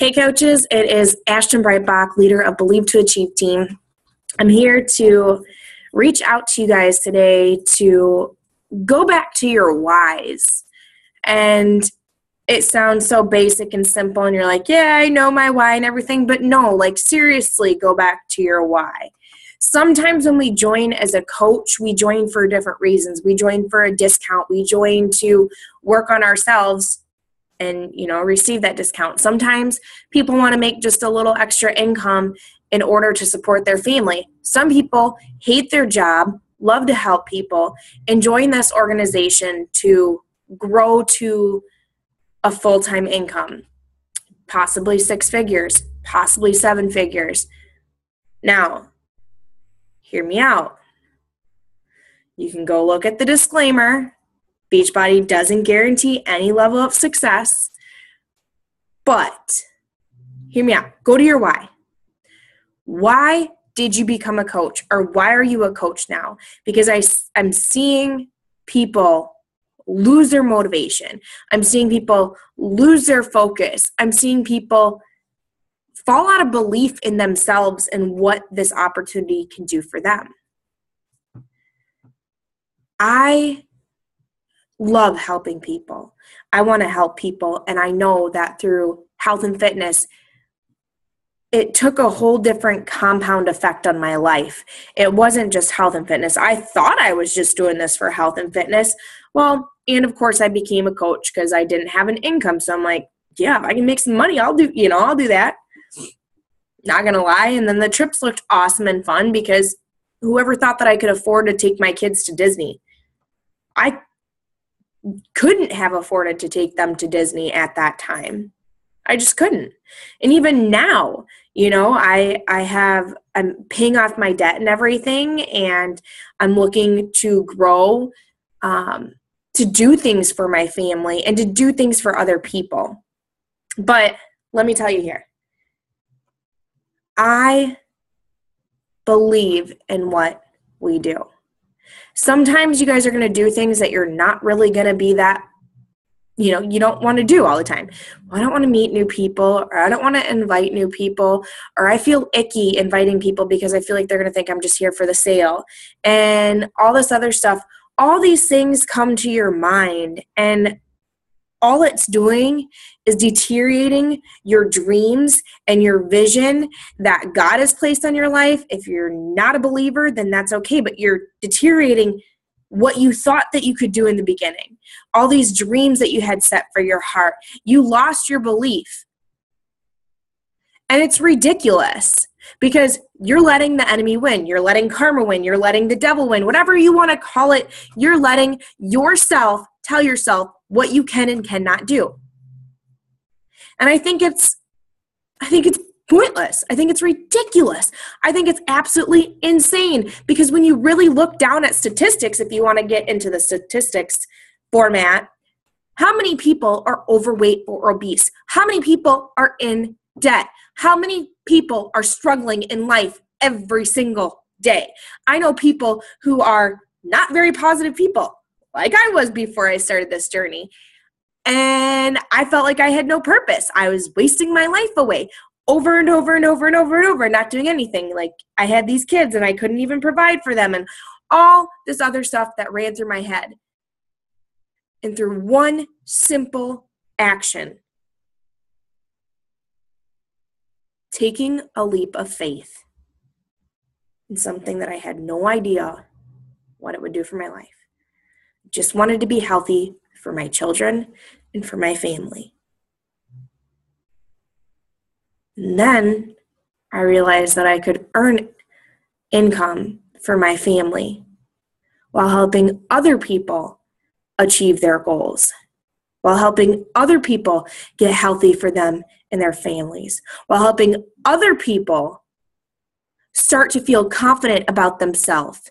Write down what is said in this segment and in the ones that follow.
Hey coaches, it is Ashton Breitbach, leader of Believe to Achieve team. I'm here to reach out to you guys today to go back to your whys. And it sounds so basic and simple and you're like, yeah, I know my why and everything, but no, like seriously, go back to your why. Sometimes when we join as a coach, we join for different reasons. We join for a discount. We join to work on ourselves and, receive that discount. Sometimes people want to make just a little extra income in order to support their family. Some people hate their job, love to help people, and join this organization to grow to a full-time income, possibly 6 figures, possibly 7 figures. Now, hear me out. You can go look at the disclaimer. Beachbody doesn't guarantee any level of success, but hear me out. Go to your why. Why did you become a coach, or why are you a coach now? Because I'm seeing people lose their motivation. I'm seeing people lose their focus. I'm seeing people fall out of belief in themselves and what this opportunity can do for them. I love helping people. I want to help people, and I know that through health and fitness, it took a whole different compound effect on my life. It wasn't just health and fitness. I thought I was just doing this for health and fitness. Well, and of course I became a coach because I didn't have an income. So I'm like, yeah, if I can make some money, I'll do that. Not going to lie. And then the trips looked awesome and fun because whoever thought that I could afford to take my kids to Disney? I couldn't have afforded to take them to Disney at that time. I just couldn't. And even now, I'm paying off my debt and everything, and I'm looking to grow, to do things for my family and to do things for other people. But let me tell you here, I believe in what we do. Sometimes you guys are going to do things that you're not really going to be that, you don't want to do all the time. Well, I don't want to meet new people, or I don't want to invite new people, or I feel icky inviting people because I feel like they're going to think I'm just here for the sale and all this other stuff. All these things come to your mind, and all it's doing is deteriorating your dreams and your vision that God has placed on your life. If you're not a believer, then that's okay, but you're deteriorating what you thought that you could do in the beginning. All these dreams that you had set for your heart, you lost your belief. And it's ridiculous because you're letting the enemy win. You're letting karma win. You're letting the devil win. Whatever you want to call it, you're letting yourself tell yourself what you can and cannot do. And I think it's pointless. I think it's ridiculous. I think it's absolutely insane because when you really look down at statistics, if you want to get into the statistics format, how many people are overweight or obese? How many people are in debt? How many people are struggling in life every single day? I know people who are not very positive people, like I was before I started this journey. And I felt like I had no purpose. I was wasting my life away over and over and over and over and over, not doing anything. Like I had these kids and I couldn't even provide for them and all this other stuff that ran through my head. And through one simple action, taking a leap of faith in something that I had no idea what it would do for my life. Just wanted to be healthy for my children and for my family. And then I realized that I could earn income for my family while helping other people achieve their goals, while helping other people get healthy for them and their families, while helping other people start to feel confident about themselves,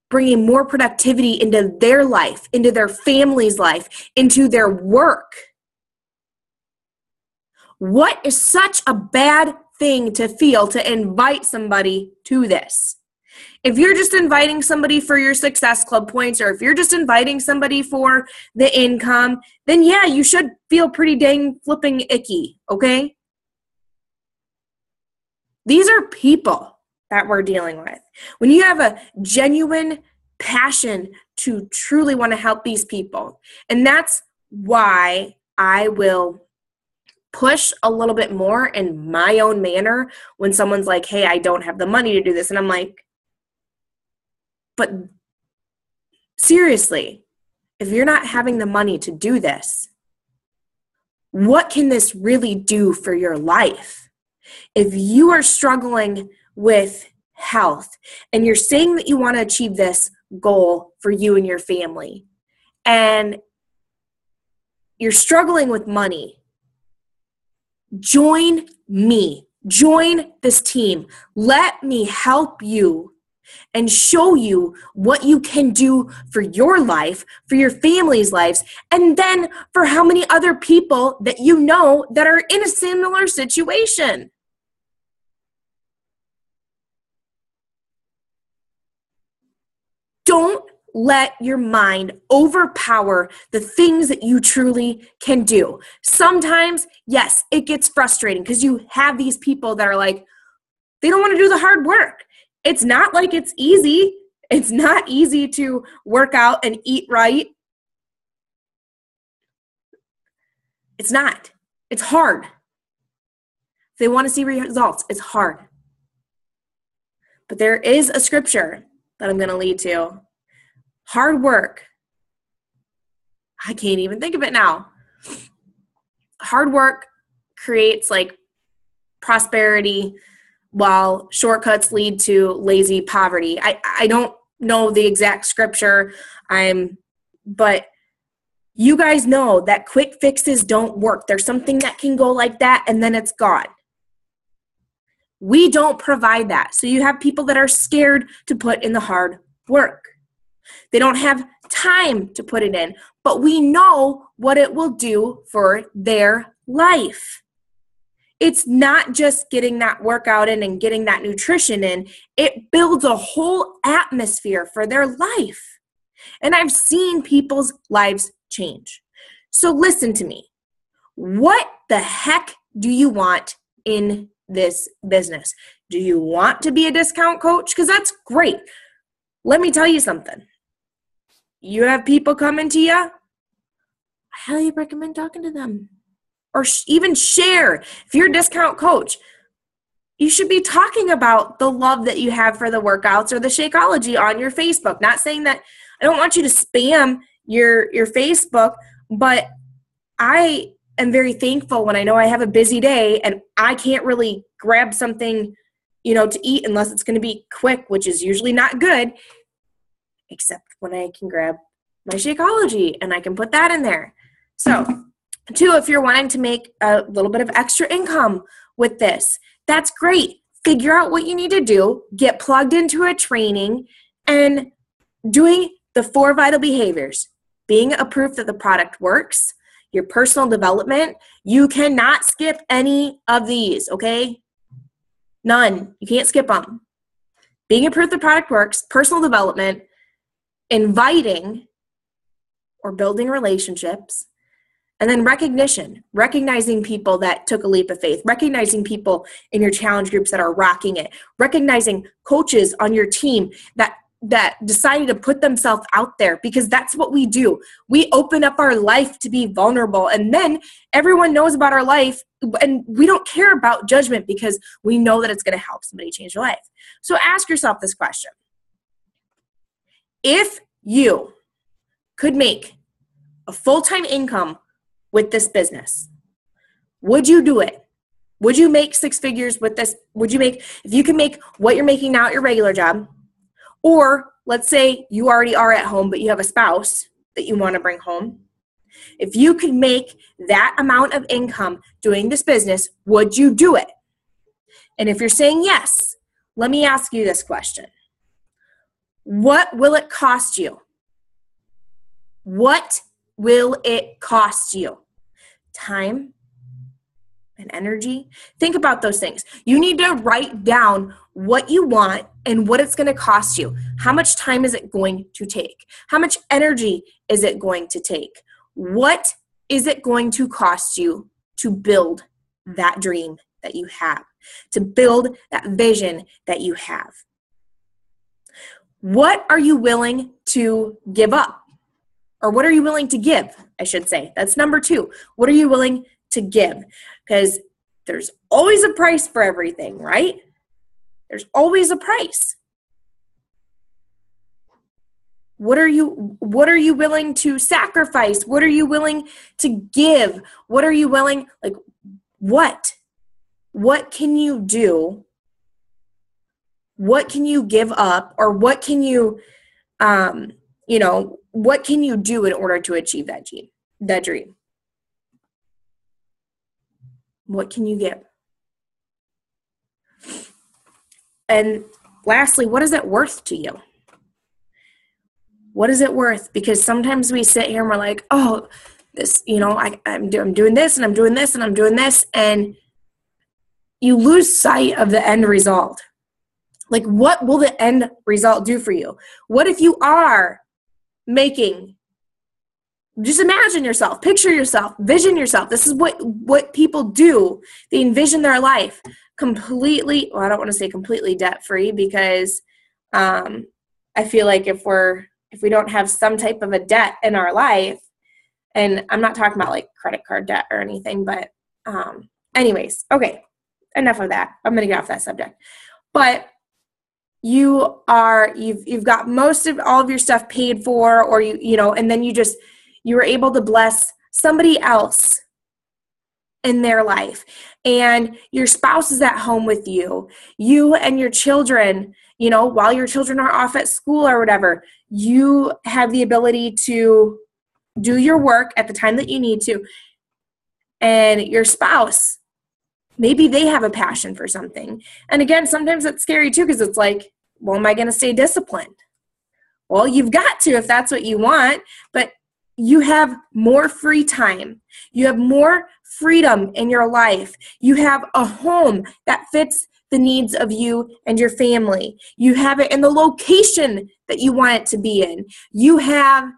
bringing more productivity into their life, into their family's life, into their work. What is such a bad thing to feel to invite somebody to this? If you're just inviting somebody for your Success Club points, or if you're just inviting somebody for the income, then yeah, you should feel pretty dang flipping icky, okay? These are people that we're dealing with. When you have a genuine passion to truly want to help these people, and that's why I will push a little bit more in my own manner when someone's like, hey, I don't have the money to do this. And I'm like, but seriously, if you're not having the money to do this, what can this really do for your life? If you are struggling with health and you're saying that you want to achieve this goal for you and your family, and you're struggling with money, join me. Join this team. Let me help you and show you what you can do for your life, for your family's lives, and then for how many other people that you know that are in a similar situation. Don't let your mind overpower the things that you truly can do. Sometimes, yes, it gets frustrating because you have these people that are like, they don't want to do the hard work. It's not like it's easy. It's not easy to work out and eat right. It's not. It's hard. If they want to see results, it's hard. But there is a scripture that I'm going to lead to. Hard work. I can't even think of it now. Hard work creates like prosperity, while shortcuts lead to lazy poverty. I don't know the exact scripture, but you guys know that quick fixes don't work. There's something that can go like that and then it's gone. We don't provide that. So you have people that are scared to put in the hard work. They don't have time to put it in, but we know what it will do for their life. It's not just getting that workout in and getting that nutrition in. It builds a whole atmosphere for their life. And I've seen people's lives change. So listen to me. What the heck do you want in this business? Do you want to be a discount coach? Because that's great. Let me tell you something. You have people coming to you, I highly recommend talking to them. Or even share. If you're a discount coach, you should be talking about the love that you have for the workouts or the Shakeology on your Facebook. Not saying that I don't want you to spam your Facebook, but I am very thankful when I know I have a busy day and I can't really grab something, to eat unless it's going to be quick, which is usually not good, except when I can grab my Shakeology and I can put that in there. So, 2, if you're wanting to make a little bit of extra income with this, that's great. Figure out what you need to do, get plugged into a training, and doing the 4 vital behaviors. Being a proof that the product works, your personal development. You cannot skip any of these, okay? None. You can't skip them. Being a proof the product works, personal development, inviting or building relationships, and then recognizing people that took a leap of faith, recognizing people in your challenge groups that are rocking it, recognizing coaches on your team that decided to put themselves out there, because that's what we do. We open up our life to be vulnerable, and then everyone knows about our life, and we don't care about judgment because we know that it's going to help somebody change their life. So ask yourself this question. If you could make a full-time income with this business, would you do it? Would you make 6 figures with this? If you can make what you're making now at your regular job, or let's say you already are at home, but you have a spouse that you want to bring home. If you could make that amount of income doing this business, would you do it? And if you're saying yes, let me ask you this question. What will it cost you? What will it cost you? Time and energy. Think about those things. You need to write down what you want and what it's going to cost you. How much time is it going to take? How much energy is it going to take? What is it going to cost you to build that dream that you have, to build that vision that you have? What are you willing to give up? Or what are you willing to give, I should say. That's number 2. What are you willing to give? Because there's always a price for everything, right? There's always a price. What are you willing to sacrifice? What are you willing to give? What are you willing, what? What can you do? What can you give up? Or what can you, what can you do in order to achieve that dream? What can you give? And lastly, what is it worth to you? What is it worth? Because sometimes we sit here and we're like, oh, this, I'm doing this and I'm doing this and I'm doing this. And you lose sight of the end result. What will the end result do for you? What if you are making, just imagine yourself, picture yourself, vision yourself. This is what people do. They envision their life completely, well, I don't want to say completely debt-free, because I feel like if we don't have some type of a debt in our life, and I'm not talking about credit card debt or anything, but anyways, okay, enough of that. I'm going to get off that subject. But you've got most of all of your stuff paid for, or and then you were able to bless somebody else in their life, and your spouse is at home with you and your children, while your children are off at school or whatever, you have the ability to do your work at the time that you need to. And your spouse, maybe they have a passion for something. And again, sometimes it's scary too, because it's well, am I going to stay disciplined? Well, you've got to if that's what you want, but you have more free time. You have more freedom in your life. You have a home that fits the needs of you and your family. You have it in the location that you want it to be in. You have,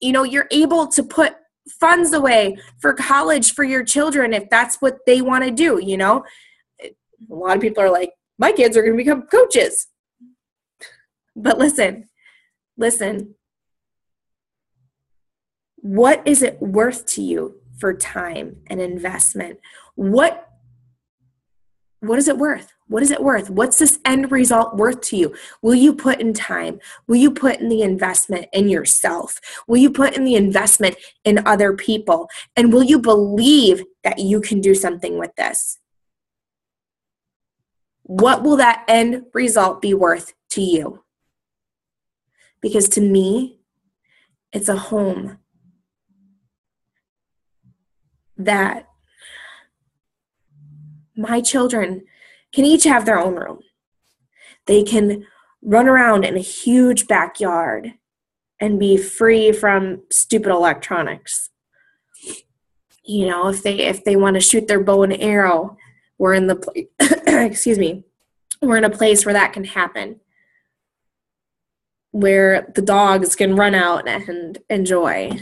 you're able to put funds away for college for your children if that's what they want to do. A lot of people are like, my kids are going to become coaches. But listen, what is it worth to you for time and investment? What is it worth? What is it worth? What's this end result worth to you? Will you put in time? Will you put in the investment in yourself? Will you put in the investment in other people? And will you believe that you can do something with this? What will that end result be worth to you? Because to me, it's a home that my children can each have their own room. They can run around in a huge backyard and be free from stupid electronics. If they want to shoot their bow and arrow, we're in the we're in a place where that can happen, where the dogs can run out and enjoy,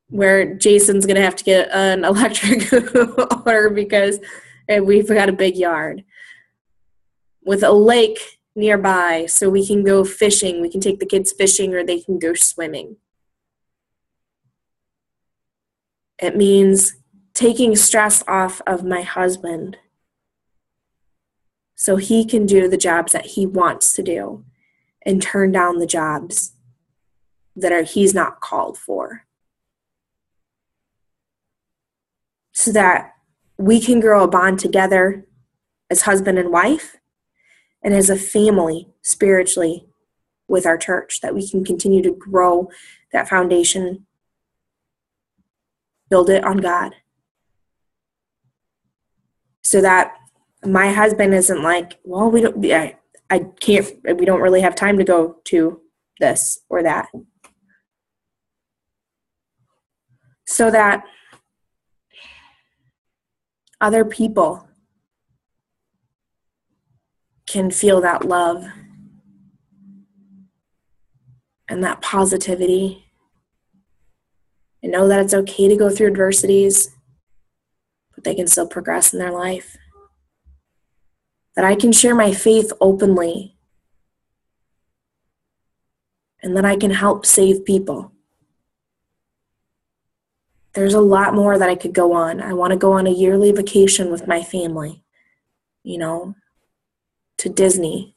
where Jason's going to have to get an electric mower because we've got a big yard with a lake nearby so we can go fishing. We can take the kids fishing, or they can go swimming. It means taking stress off of my husband so he can do the jobs that he wants to do and turn down the jobs that he's not called for, so that we can grow a bond together as husband and wife and as a family spiritually with our church, that we can continue to grow that foundation, build it on God, so that my husband isn't like, well, we don't really have time to go to this or that. So that other people can feel that love and that positivity and know that it's okay to go through adversities, but they can still progress in their life. That I can share my faith openly and that I can help save people. There's a lot more that I could go on. I want to go on a yearly vacation with my family, to Disney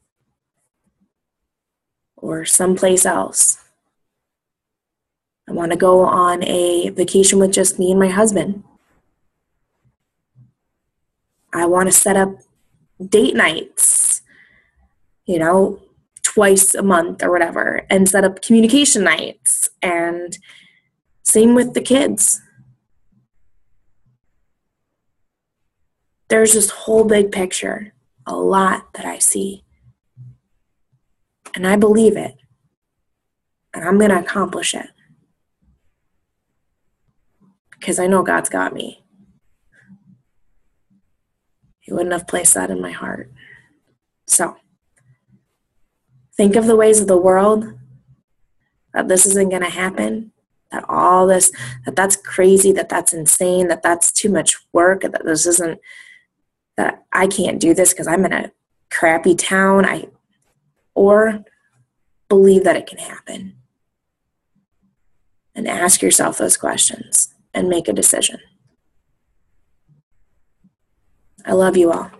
or someplace else. I want to go on a vacation with just me and my husband. I want to set up date nights, twice a month or whatever, and set up communication nights. And same with the kids. There's this whole big picture, a lot that I see. And I believe it. And I'm going to accomplish it. Because I know God's got me. He wouldn't have placed that in my heart. So, think of the ways of the world that this isn't going to happen, that all this, that's crazy, that's insane, that's too much work, that I can't do this because I'm in a crappy town, or believe that it can happen. And ask yourself those questions and make a decision. I love you all.